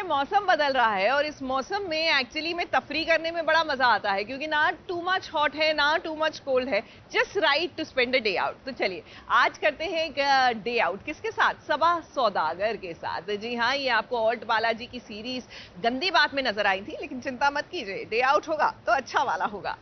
मौसम बदल रहा है और इस मौसम में एक्चुअली में तफरी करने में बड़ा मजा आता है क्योंकि ना टू मच हॉट है ना टू मच कोल्ड है, just right to spend a day out. तो चलिए आज करते हैं एक डे आउट, किसके साथ? सबा सौदागर के साथ। जी हाँ, ये आपको ऑल्ट बालाजी की सीरीज गंदी बात में नजर आई थी, लेकिन चिंता मत कीजिए, डे आउट होगा तो अच्छा वाला होगा।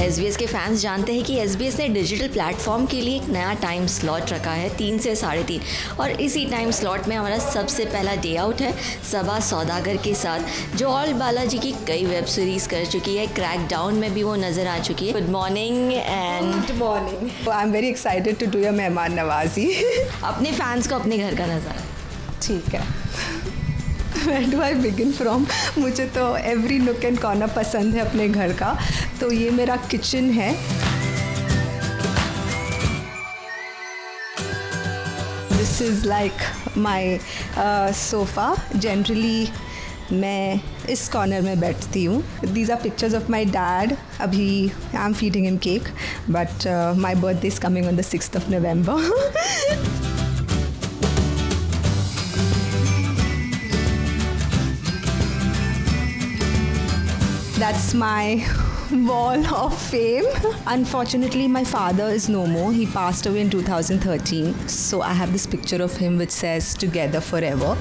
SBS के फैंस जानते हैं कि SBS ने डिजिटल प्लेटफॉर्म के लिए एक नया टाइम स्लॉट रखा है 3 से 3:30, और इसी टाइम स्लॉट में हमारा सबसे पहला डे आउट है सबा सौदागर के साथ, जो ऑल्ट बालाजी की कई वेब सीरीज़ कर चुकी है। क्रैकडाउन में भी वो नज़र आ चुकी है। Good morning. And good morning. I am very excited to do your मेहमान नवाजी। अपने फैंस को अपने घर का नज़ारा। ठीक है, Where do I begin from? मुझे तो एवरी नुक एंड कॉर्नर पसंद है अपने घर का। तो ये मेरा किचन है। This is like my sofa. Generally मैं इस कॉर्नर में बैठती हूँ। These are pictures of my dad. अभी I am feeding him cake, but my birthday is coming on the 6th of November. That's my wall of fame. Unfortunately, my father is no more. He passed away in 2013. So I have this picture of him which says "Together Forever."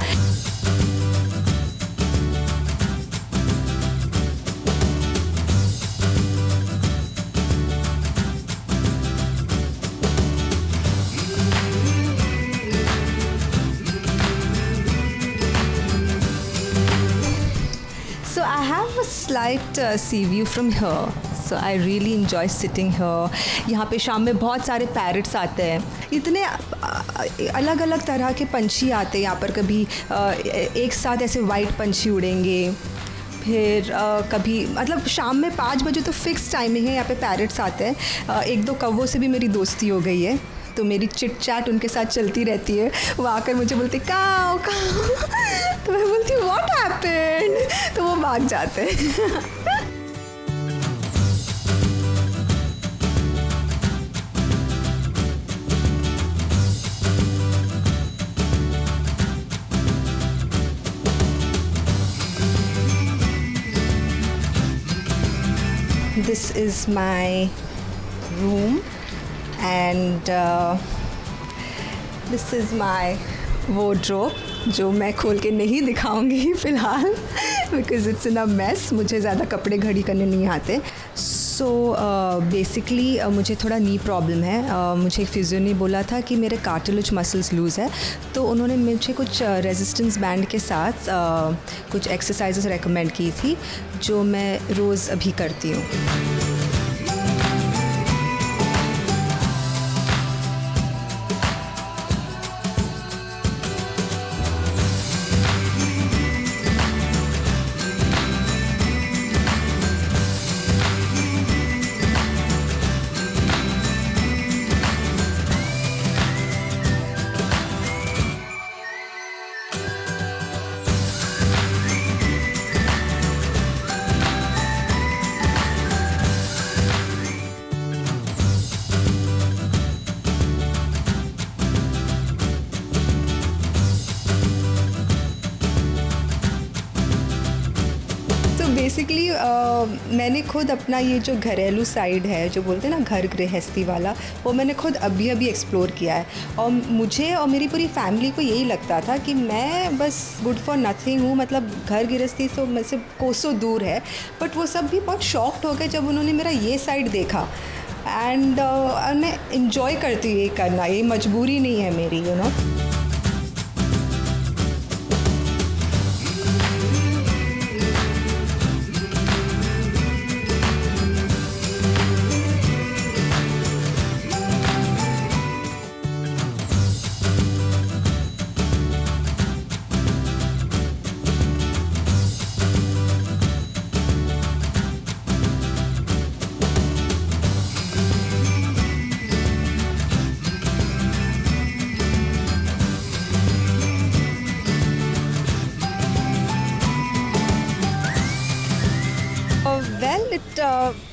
So I have a slight sea view from here. So I really enjoy sitting here. यहाँ पे शाम में बहुत सारे parrots आते हैं। इतने अलग अलग तरह के पंछी आते हैं यहाँ पर। कभी एक साथ ऐसे वाइट पंछी उड़ेंगे, फिर कभी मतलब शाम में 5 बजे तो फिक्स टाइमिंग है, यहाँ पे पैरट्स आते हैं। 1-2 कौवों से भी मेरी दोस्ती हो गई है, तो मेरी चिट चैट उनके साथ चलती रहती है। वो आकर मुझे बोलते काऊ काऊ, तो मैं बोलती हूँ व्हाट हैपेंड, तो वो भाग जाते हैं। This is my room. And this is my wardrobe, जो मैं खोल के नहीं दिखाऊंगी फ़िलहाल, because it's in a mess. मुझे ज़्यादा कपड़े घड़ी करने नहीं आते। सो बेसिकली मुझे थोड़ा नी प्रॉब्लम है। मुझे एक फिजियो ने बोला था कि मेरे कार्टिलेज मसल्स लूज़ है, तो उन्होंने मुझे कुछ रेजिस्टेंस बैंड के साथ कुछ एक्सरसाइजेस रेकमेंड की थी, जो मैं रोज़ अभी करती हूँ। बेसिकली मैंने खुद अपना ये जो घरेलू साइड है, जो बोलते हैं ना घर गृहस्थी वाला, वो मैंने खुद अभी अभी एक्सप्लोर किया है। और मुझे और मेरी पूरी फैमिली को यही लगता था कि मैं बस गुड फॉर नथिंग हूँ, मतलब घर गृहस्थी से मुझसे कोसों दूर है। बट वो सब भी बहुत शॉक्ड हो गए जब उन्होंने मेरा ये साइड देखा। एंड मैं इन्जॉय करती हूँ ये करना, ये मजबूरी नहीं है मेरी, यू नो।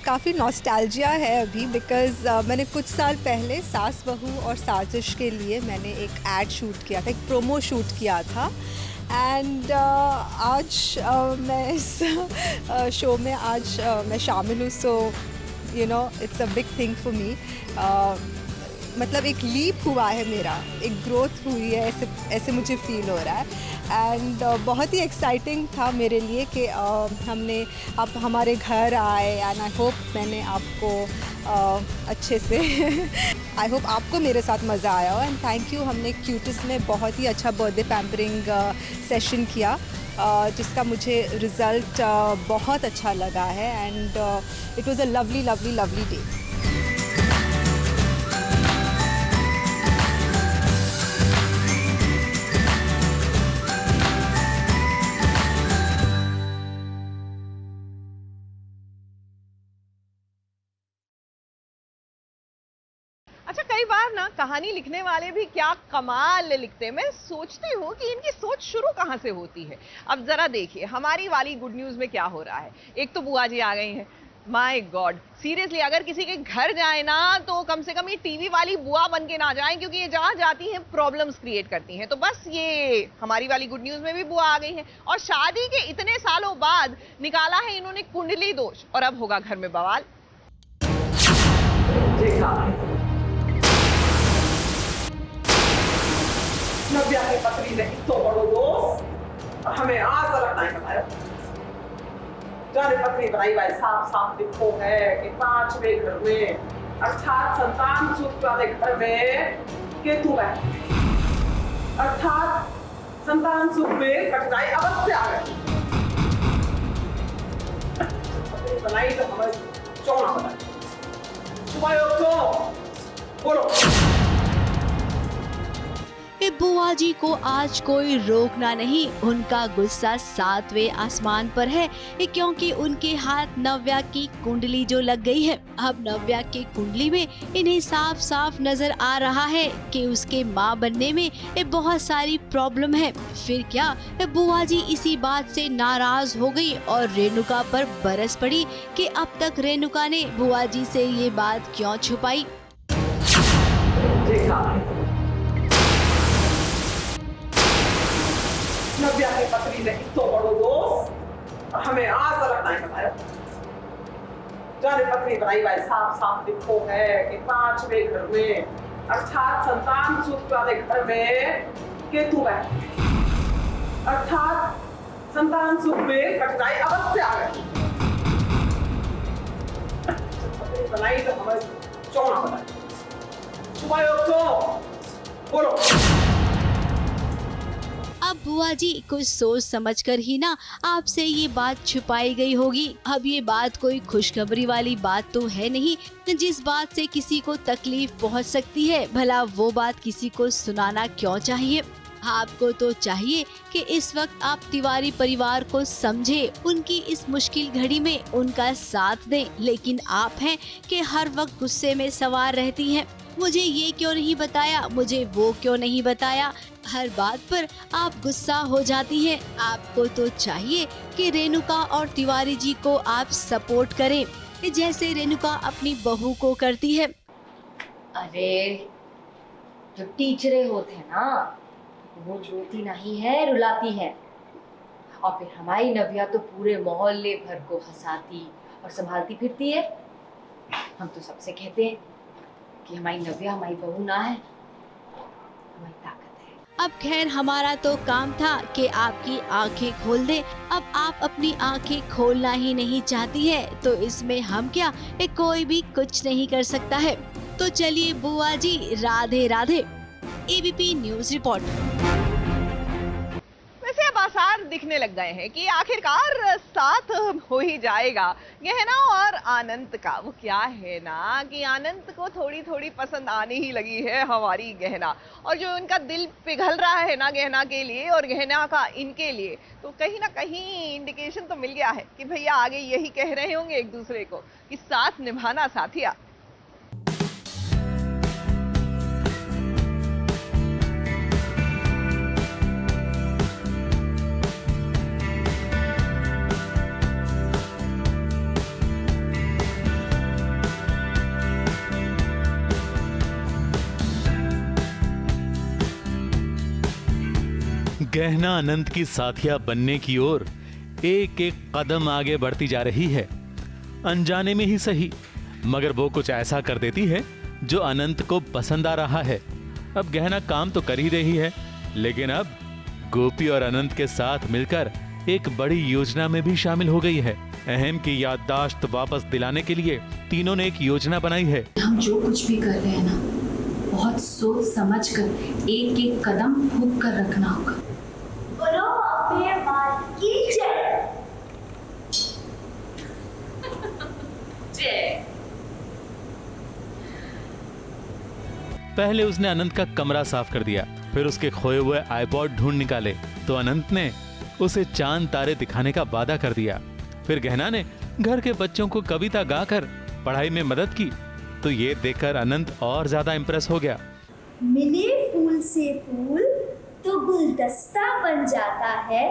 काफ़ी नॉस्टैल्जिया है अभी, बिकॉज़ मैंने कुछ साल पहले सास बहू और साजिश के लिए मैंने एक एड शूट किया था, एक प्रोमो शूट किया था। एंड आज मैं इस शो में आज मैं शामिल हूँ, so you know it's a big thing for me. मतलब एक लीप हुआ है मेरा, एक ग्रोथ हुई है, ऐसे मुझे फील हो रहा है। एंड बहुत ही एक्साइटिंग था मेरे लिए कि हमने आप हमारे घर आए, एंड आई होप मैंने आपको अच्छे से आई होप आपको मेरे साथ मज़ा आया हो। एंड थैंक यू, हमने क्यूटिस में बहुत ही अच्छा बर्थडे पैम्परिंग सेशन किया, जिसका मुझे रिज़ल्ट बहुत अच्छा लगा है। And it was a lovely lovely lovely day. अच्छा, कई बार ना कहानी लिखने वाले भी क्या कमाल लिखते हैं। मैं सोचती हूँ कि इनकी सोच शुरू कहाँ से होती है। अब जरा देखिए हमारी वाली गुड न्यूज़ में क्या हो रहा है। एक तो बुआ जी आ गई हैं, माय गॉड सीरियसली अगर किसी के घर जाए ना तो कम से कम ये टीवी वाली बुआ बन के ना जाए, क्योंकि ये जहाँ जाती हैं प्रॉब्लम्स क्रिएट करती हैं। तो बस ये हमारी वाली गुड न्यूज़ में भी बुआ आ गई है, और शादी के इतने सालों बाद निकाला है इन्होंने कुंडली दोष, और अब होगा घर में बवाल। नव्या की पत्नी ने इतो बड़ो दोस्त हमें आज तक नहीं बताया। जाने पत्नी बनाई भाई साफ साफ लिखो है कि 5वें घर में अर्थात संतान सुख वाले घर में केतु है, अर्थात संतान सुख में कठिनाई अवश्य आ गई। पत्नी बनाई तो हमें चौना बताया। सुबह उठो बोलो। बुआ जी को आज कोई रोकना नहीं, उनका गुस्सा 7वें आसमान पर है, क्योंकि उनके हाथ नव्या की कुंडली जो लग गई है। अब नव्या की कुंडली में इन्हें साफ साफ नजर आ रहा है कि उसके माँ बनने में बहुत सारी प्रॉब्लम है। फिर क्या बुआ जी इसी बात से नाराज हो गई और रेणुका पर बरस पड़ी कि अब तक रेणुका ने बुआ जी से ये बात क्यों छुपाई। नव्या की पत्नी ने इतो बड़ो दोस्त हमें आज तक नहीं बताया। जाने पत्नी बनाई भाई साफ साफ लिखो है कि 5वें घर में अर्थात संतान सुख वाले घर में केतु है, अर्थात संतान सुख में कठिनाई अवश्य आ गई। पत्नी बनाई तो हमें चौना बताया। सुबह उठो बोलो। अब बुआ जी कुछ सोच समझकर ही ना आपसे ये बात छुपाई गई होगी। अब ये बात कोई खुशखबरी वाली बात तो है नहीं, जिस बात से किसी को तकलीफ पहुंच सकती है, भला वो बात किसी को सुनाना क्यों चाहिए। आपको तो चाहिए कि इस वक्त आप तिवारी परिवार को समझे, उनकी इस मुश्किल घड़ी में उनका साथ दें, लेकिन आप हैं कि हर वक्त गुस्से में सवार रहती हैं। मुझे ये क्यों नहीं बताया, मुझे वो क्यों नहीं बताया, हर बात पर आप गुस्सा हो जाती हैं। आपको तो चाहिए कि रेणुका और तिवारी जी को आप सपोर्ट करें, जैसे रेणुका अपनी बहू को करती है। अरे जो टीचरें होते हैं ना, वो रोती नहीं है, रुलाती है। और फिर हमारी नव्या तो पूरे मोहल्ले भर को हंसाती और संभालती फिरती है। हम तो सबसे कहते हैं कि हमारी नव्या हमारी बहू ना है, हमारी ताकत है। अब खैर हमारा तो काम था कि आपकी आंखें खोल दे। अब आप अपनी आंखें खोलना ही नहीं चाहती है, तो इसमें हम क्या, कोई भी कुछ नहीं कर सकता है। तो चलिए बुआ जी, Radhe Radhe. ABP news report. वैसे अब आसार दिखने लग गए हैं कि आखिरकार साथ हो ही जाएगा गहना और आनंद का। वो क्या है ना कि आनंद को थोड़ी थोड़ी पसंद आने ही लगी है हमारी गहना, और जो उनका दिल पिघल रहा है ना गहना के लिए और गहना का इनके लिए, तो कहीं ना कहीं इंडिकेशन तो मिल गया है कि भैया आगे यही कह रहे होंगे एक दूसरे को कि साथ निभाना साथिया। गहना अनंत की साथिया बनने की ओर एक एक कदम आगे बढ़ती जा रही है। अनजाने में ही सही, मगर वो कुछ ऐसा कर देती है जो अनंत को पसंद आ रहा है। अब गहना काम तो कर ही रही है, लेकिन अब गोपी और अनंत के साथ मिलकर एक बड़ी योजना में भी शामिल हो गई है। अहम की याददाश्त वापस दिलाने के लिए तीनों ने एक योजना बनाई है। हम जो कुछ भी कर रहे हैं ना, बहुत सोच समझ कर एक एक कदम फूंक कर रखना होगा। बोलो अम्बे माँ की जय। जय। पहले उसने अनंत का कमरा साफ कर दिया, फिर उसके खोए हुए आईपॉड ढूंढ निकाले तो अनंत ने उसे चांद तारे दिखाने का वादा कर दिया। फिर गहना ने घर के बच्चों को कविता गाकर पढ़ाई में मदद की, तो ये देखकर अनंत और ज्यादा इम्प्रेस हो गया। मिले फूल से फूल तो गुलदस्ता बन जाता है,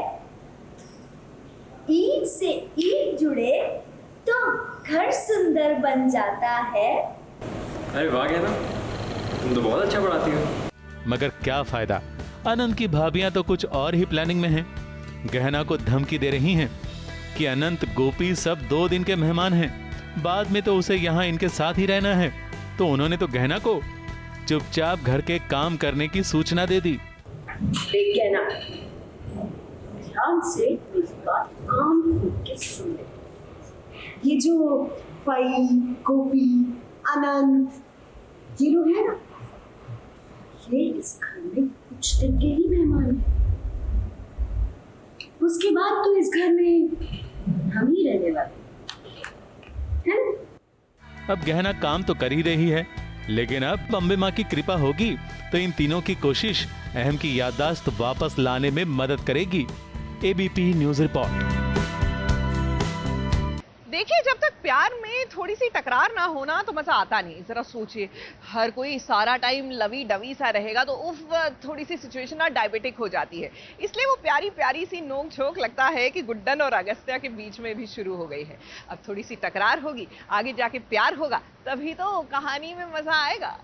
ईंट से ईंट जुड़े तो घर सुंदर बन जाता है। अरे वाह गहना, तुम तो बहुत अच्छा पढ़ाती हो। मगर क्या फायदा, अनंत की भाभियां तो कुछ और ही प्लानिंग में हैं। गहना को धमकी दे रही हैं कि अनंत गोपी सब 2 दिन के मेहमान हैं, बाद में तो उसे यहाँ इनके साथ ही रहना है। तो उन्होंने तो गहना को चुपचाप घर के काम करने की सूचना दे दी। गहना, ध्यान से इस बात कान खोल के सुन ले। ये जो फाइल, गोपी, अनंत, ये लोग है ना, ये इस घर में कुछ दिन के ही मेहमान हैं। उसके बाद तो इस घर में हम ही रहने वाले हैं। अब गहना काम तो कर ही रही है, लेकिन अब अम्बे माँ की कृपा होगी तो इन तीनों की कोशिश अहम की याददाश्त वापस लाने में मदद करेगी। ABP news report. देखिए, जब तक प्यार में थोड़ी सी टकरार ना होना तो मजा आता नहीं। जरा सोचिए, हर कोई सारा टाइम लवी डवी सा रहेगा तो उफ, थोड़ी सी सिचुएशन ना डायबिटिक हो जाती है। इसलिए वो प्यारी प्यारी सी नोक झोंक लगता है कि गुड्डन और अगस्त्या के बीच में भी शुरू हो गई है। अब थोड़ी सी टकरार होगी, आगे जाके प्यार होगा, तभी तो कहानी में मजा आएगा।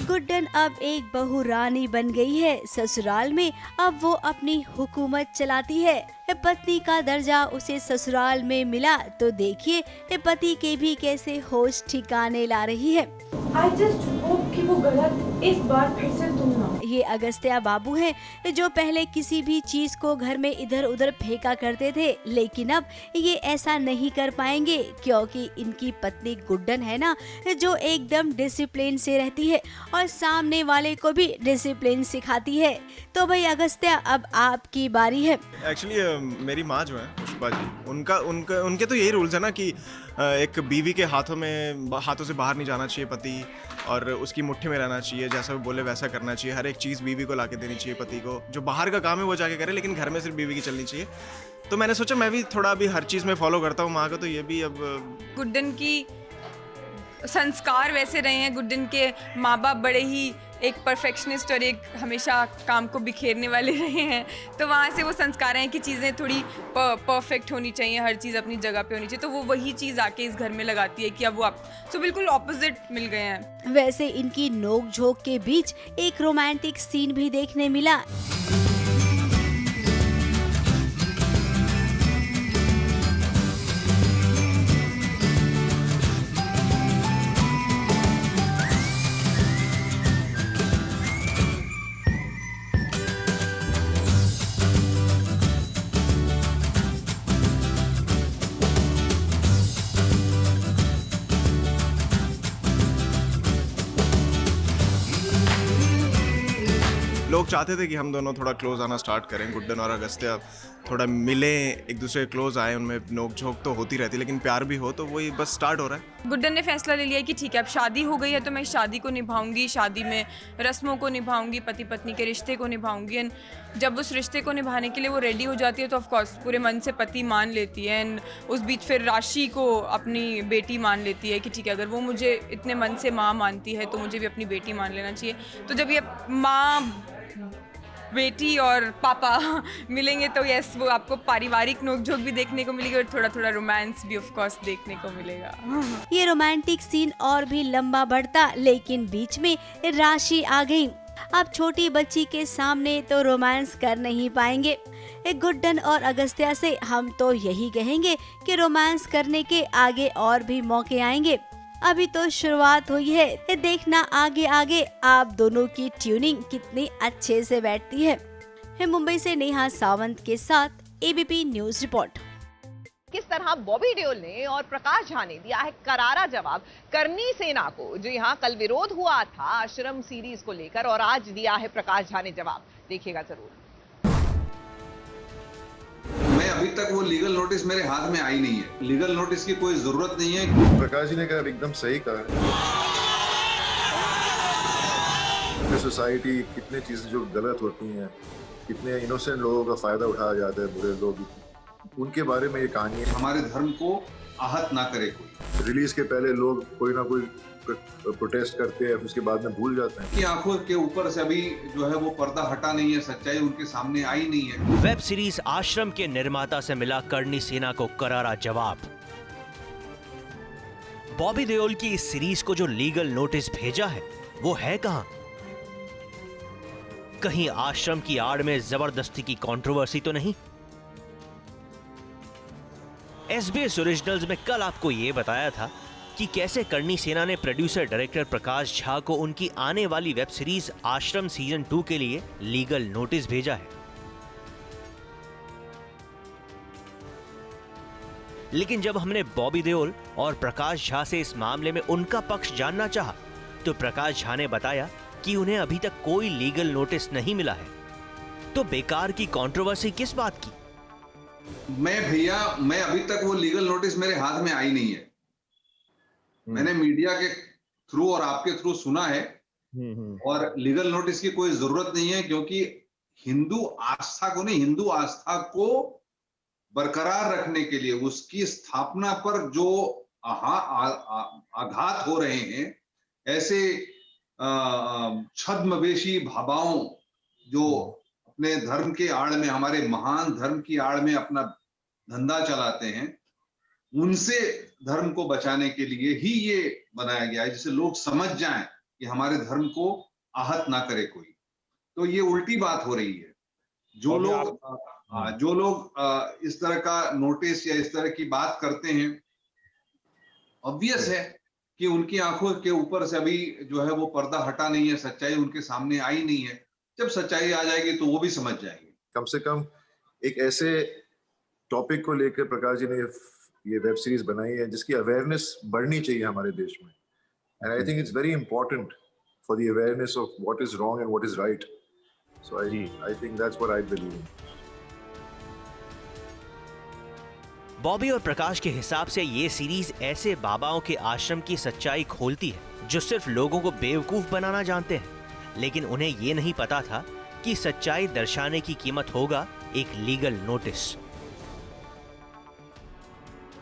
गुड्डन अब एक बहू रानी बन गई है। ससुराल में अब वो अपनी हुकूमत चलाती है। पत्नी का दर्जा उसे ससुराल में मिला तो देखिए पति के भी कैसे होश ठिकाने ला रही है। I just hope कि वो गलत इस बार फिर से तुम ना। ये अगस्त्या बाबू हैं जो पहले किसी भी चीज को घर में इधर उधर फेंका करते थे, लेकिन अब ये ऐसा नहीं कर पाएंगे क्योंकि इनकी पत्नी गुड्डन है ना, जो एकदम डिसिप्लिन से रहती है और सामने वाले को भी डिसिप्लिन सिखाती है। तो भाई अगस्त्या, अब आपकी बारी है। एक्चुअली मेरी माँ जो है पुष्पा जी, उनके तो यही रूल्स है ना कि एक बीवी के हाथों से बाहर नहीं जाना चाहिए पति, और उसकी मुट्ठी में रहना चाहिए, जैसा वो बोले वैसा करना चाहिए। हर एक चीज़ बीवी को लाके देनी चाहिए पति को, जो बाहर का काम है वो जाके करे, लेकिन घर में सिर्फ बीवी की चलनी चाहिए। तो मैंने सोचा मैं भी थोड़ा अभी हर चीज़ में फॉलो करता हूँ माँ को, तो ये भी अब गुड्डन की संस्कार वैसे रहे हैं। गुड्डन के माँ बाप बड़े ही एक परफेक्शनिस्ट और एक हमेशा काम को बिखेरने वाले रहे हैं, तो वहाँ से वो संस्कार हैं कि चीज़ें थोड़ी परफेक्ट होनी चाहिए, हर चीज़ अपनी जगह पे होनी चाहिए। तो वो वही चीज़ आके इस घर में लगाती है कि अब वो आप तो बिल्कुल ऑपोजिट मिल गए हैं। वैसे इनकी नोक झोंक के बीच एक रोमांटिक सीन भी देखने मिला। लोग चाहते थे कि हम दोनों थोड़ा क्लोज आना स्टार्ट करें, गुड्डन और अगस्त्या, थोड़ा मिले, एक दूसरे के क्लोज आए, उनमें नोक झोंक तो होती रहती, लेकिन प्यार भी हो, तो वही बस स्टार्ट हो रहा है। गुड्डन ने फैसला ले लिया कि ठीक है, अब शादी हो गई है तो मैं शादी को निभाऊंगी, शादी में रस्मों को निभाऊंगी, पति पत्नी के रिश्ते को निभाऊंगी। एंड जब उस रिश्ते को निभाने के लिए वो रेडी हो जाती है तो ऑफकोर्स पूरे मन से पति मान लेती है। एंड उस बीच फिर राशि को अपनी बेटी मान लेती है कि ठीक है, अगर वो मुझे इतने मन से माँ मानती है तो मुझे भी अपनी बेटी मान लेना चाहिए। तो जब ये माँ, बेटी और पापा मिलेंगे तो यस, वो आपको पारिवारिक नोकझोंक भी देखने को मिलेगी और थोड़ा थोड़ा रोमांस भी ऑफ कोर्स देखने को मिलेगा। ये रोमांटिक सीन और भी लंबा बढ़ता, लेकिन बीच में राशि आ गई। अब छोटी बच्ची के सामने तो रोमांस कर नहीं पाएंगे। गुड्डन और अगस्त्या से हम तो यही कहेंगे कि रोमांस करने के आगे और भी मौके आएंगे। अभी तो शुरुआत हुई है, ये देखना आगे आगे आप दोनों की ट्यूनिंग कितनी अच्छे से बैठती है। मुंबई से नेहा सावंत के साथ एबीपी न्यूज रिपोर्ट। किस तरह बॉबी देओल ने और प्रकाश झा ने दिया है करारा जवाब करनी सेना को, जो यहाँ कल विरोध हुआ था आश्रम सीरीज को लेकर, और आज दिया है प्रकाश झा ने जवाब। देखिएगा जरूर। मैं अभी तक वो लीगल नोटिस मेरे हाथ में आई नहीं है। लीगल नोटिस की कोई जरूरत नहीं है। प्रकाश जी ने कहा, एकदम सही कहा। सोसाइटी कितने चीजें जो गलत होती हैं, कितने इनोसेंट लोगों का फायदा उठाया जाता है, बुरे लोग, उनके बारे में ये कहानी है। हमारे धर्म को आहत ना करे कोई। रिलीज के पहले लोग कोई ना कोई प्रोटेस्ट करते हैं, उसके बाद में भूल जाते हैं कि आंखों के ऊपर से अभी जो है वो पर्दा हटा नहीं है, सच्चाई उनके सामने आई नहीं है। वेब सीरीज आश्रम के निर्माता से मिला करनी सेना को करारा जवाब। बॉबी देओल की इस सीरीज को जो लीगल नोटिस भेजा है वो है कहां? कहीं आश्रम की आड़ में जबरदस्ती की कंट्रोवर्सी तो नहीं? SBS ओरिजिनल्स में कल आपको यह बताया था कि कैसे करनी सेना ने प्रोड्यूसर डायरेक्टर प्रकाश झा को उनकी आने वाली वेब सीरीज आश्रम सीजन 2 के लिए लीगल नोटिस भेजा है। लेकिन जब हमने बॉबी देओल और प्रकाश झा से इस मामले में उनका पक्ष जानना चाहा, तो प्रकाश झा ने बताया कि उन्हें अभी तक कोई लीगल नोटिस नहीं मिला है। तो बेकार की कंट्रोवर्सी किस बात की? मैं अभी तक वो लीगल नोटिस मेरे हाथ में आई नहीं है। मैंने मीडिया के थ्रू और आपके थ्रू सुना है, और लीगल नोटिस की कोई जरूरत नहीं है, क्योंकि हिंदू आस्था को बरकरार रखने के लिए, उसकी स्थापना पर जो आघात हो रहे हैं, ऐसे छद्मवेशी भावाओं जो अपने धर्म के आड़ में, हमारे महान धर्म की आड़ में अपना धंधा चलाते हैं, उनसे धर्म को बचाने के लिए ही ये बनाया गया है, जिससे लोग समझ जाएं कि हमारे धर्म को आहत ना करे कोई। तो ये उल्टी बात हो रही है। जो लोग इस तरह का नोटिस या इस तरह की बात करते हैं, ऑब्वियस है कि उनकी आंखों के ऊपर से अभी जो है वो पर्दा हटा नहीं है, सच्चाई उनके सामने आई नहीं है। जब सच्चाई आ जाएगी तो वो भी समझ जाएंगे। कम से कम एक ऐसे टॉपिक को लेकर प्रकाश जी ने ये वेब सीरीज बनाई है जिसकी अवेयरनेस बढ़नी चाहिए हमारे देश में। And I think it's very important for the awareness of what is wrong and what is right. So I think that's what I believe. Bobby और प्रकाश के हिसाब से ये सीरीज ऐसे बाबाओं के आश्रम की सच्चाई खोलती है जो सिर्फ लोगों को बेवकूफ बनाना जानते हैं, लेकिन उन्हें ये नहीं पता था कि सच्चाई दर्शाने की कीमत होगा एक लीगल नोटिस।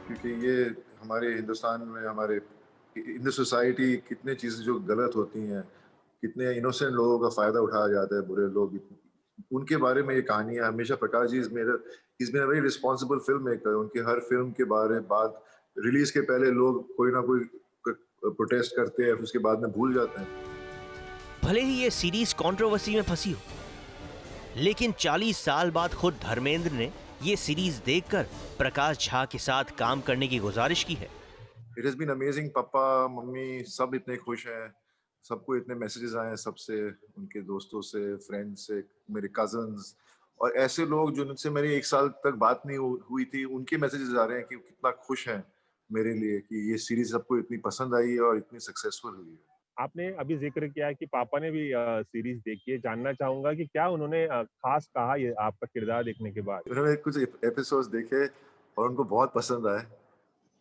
क्योंकि ये हमारे हिंदुस्तान में, हमारे इन सोसाइटी कितने चीज़ें जो गलत होती हैं, कितने इनोसेंट लोगों का फ़ायदा उठाया जाता है, बुरे लोग, उनके बारे में ये कहानी है। हमेशा Prakash ji is been a very responsible film maker. उनकी हर फिल्म के बाद रिलीज के पहले लोग कोई ना कोई प्रोटेस्ट करते हैं, उसके बाद में भूल जाते हैं। भले ही ये सीरीज कंट्रोवर्सी में फंसी हो, लेकिन 40 साल बाद खुद धर्मेंद्र ने ये सीरीज देखकर प्रकाश झा के साथ काम करने की गुजारिश की है। It has been amazing. पापा मम्मी सब इतने खुश हैं, सबको इतने मैसेजेस आए हैं, सबसे, उनके दोस्तों से, फ्रेंड्स से, मेरे कजन्स, और ऐसे लोग जिनसे मेरी 1 साल तक बात नहीं हुई थी, उनके मैसेजेस आ रहे हैं कि कितना खुश हैं मेरे लिए कि ये सीरीज सबको इतनी पसंद आई है और इतनी सक्सेसफुल हुई है। आपने अभी जिक्र किया कि पापा ने भी सीरीज देखी है, जानना चाहूंगा कि क्या उन्होंने खास कहा ये आपका किरदार देखने के बाद? उन्होंने कुछ एपिसोड्स देखे और उनको बहुत पसंद आए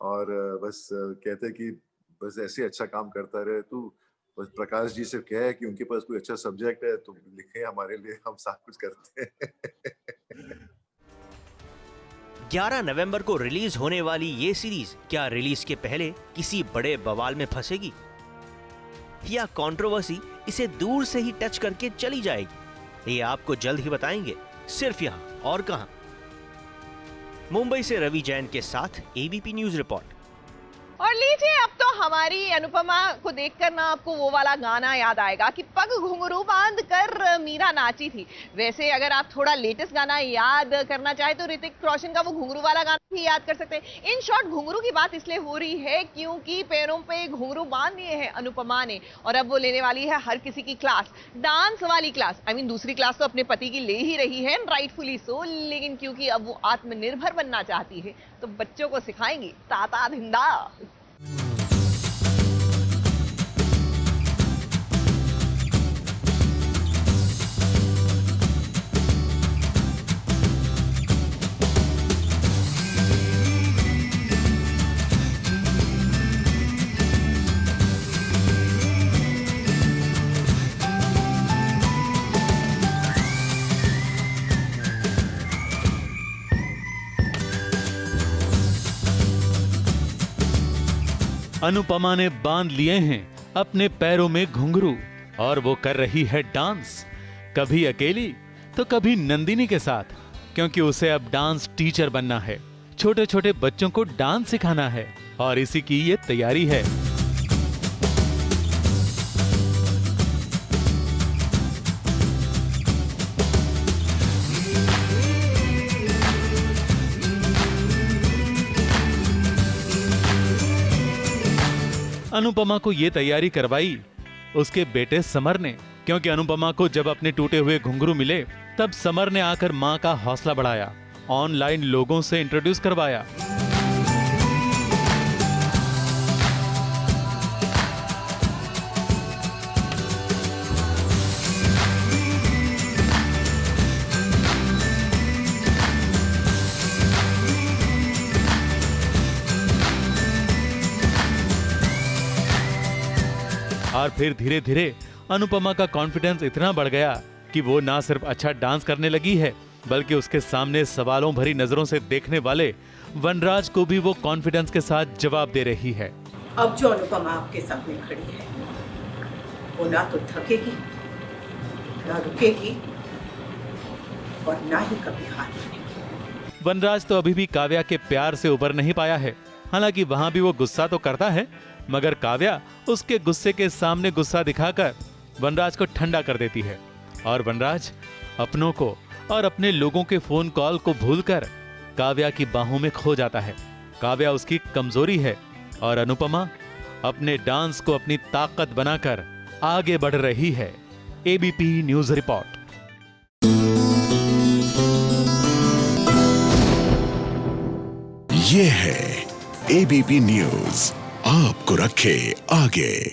और बस कहते कि बस ऐसे अच्छा काम करता रहे तू, बस प्रकाश जी से कहे कि उनके पास कोई अच्छा सब्जेक्ट है तो लिखे हमारे लिए, हम सब कुछ करते हैं। 11 नवंबर को रिलीज होने वाली ये सीरीज क्या रिलीज के पहले किसी बड़े बवाल में फंसेगी या कंट्रोवर्सी इसे दूर से ही टच करके चली जाएगी? ये आपको जल्द ही बताएंगे, सिर्फ यहाँ और कहां। मुंबई से रवि जैन के साथ एबीपी न्यूज रिपोर्ट। और लीजिए, अब तो हमारी अनुपमा को देखकर ना आपको वो वाला गाना याद आएगा कि पग घुंघरू बांध कर मीरा नाची थी। वैसे अगर आप थोड़ा लेटेस्ट गाना याद करना चाहे तो ऋतिक रोशन का वो घुंघरू वाला गाना भी याद कर सकते हैं। इन शॉर्ट घुंघरू की बात इसलिए हो रही है क्योंकि पैरों पे घुंघरू बांध दिए हैं अनुपमा ने, और अब वो लेने वाली है हर किसी की क्लास, डांस वाली क्लास। आई मीन दूसरी क्लास तो अपने पति की ले ही रही है, राइटफुली सो, लेकिन क्योंकि अब वो आत्मनिर्भर बनना चाहती है तो बच्चों को सिखाएंगी ताता धिंदा। अनुपमा ने बांध लिए हैं अपने पैरों में घुंघरू और वो कर रही है डांस, कभी अकेली तो कभी नंदिनी के साथ, क्योंकि उसे अब डांस टीचर बनना है, छोटे छोटे बच्चों को डांस सिखाना है और इसी की ये तैयारी है। अनुपमा को ये तैयारी करवाई उसके बेटे समर ने, क्योंकि अनुपमा को जब अपने टूटे हुए घुंघरू मिले तब समर ने आकर मां का हौसला बढ़ाया, ऑनलाइन लोगों से इंट्रोड्यूस करवाया। और फिर धीरे धीरे अनुपमा का कॉन्फिडेंस इतना बढ़ गया कि वो ना सिर्फ अच्छा डांस करने लगी है बल्कि उसके सामने सवालों भरी नजरों से देखने वाले वनराज को भी वो कॉन्फिडेंस के साथ जवाब दे रही है। अब जो अनुपमा आपके सामने खड़ी है वो ना तो थकेगी, ना रुकेगी और ना ही कभी हार मानेगी। वनराज तो अभी भी काव्या के प्यार से उबर नहीं पाया है। हालांकि वहां भी वो गुस्सा तो करता है, मगर काव्या उसके गुस्से के सामने गुस्सा दिखाकर वनराज को ठंडा कर देती है और वनराज अपनों को और अपने लोगों के फोन कॉल को भूलकर काव्या की बाहों में खो जाता है। काव्या उसकी कमजोरी है और अनुपमा अपने डांस को अपनी ताकत बनाकर आगे बढ़ रही है। ABP news report. ये है एबीपी न्यूज, आपको रखे आगे।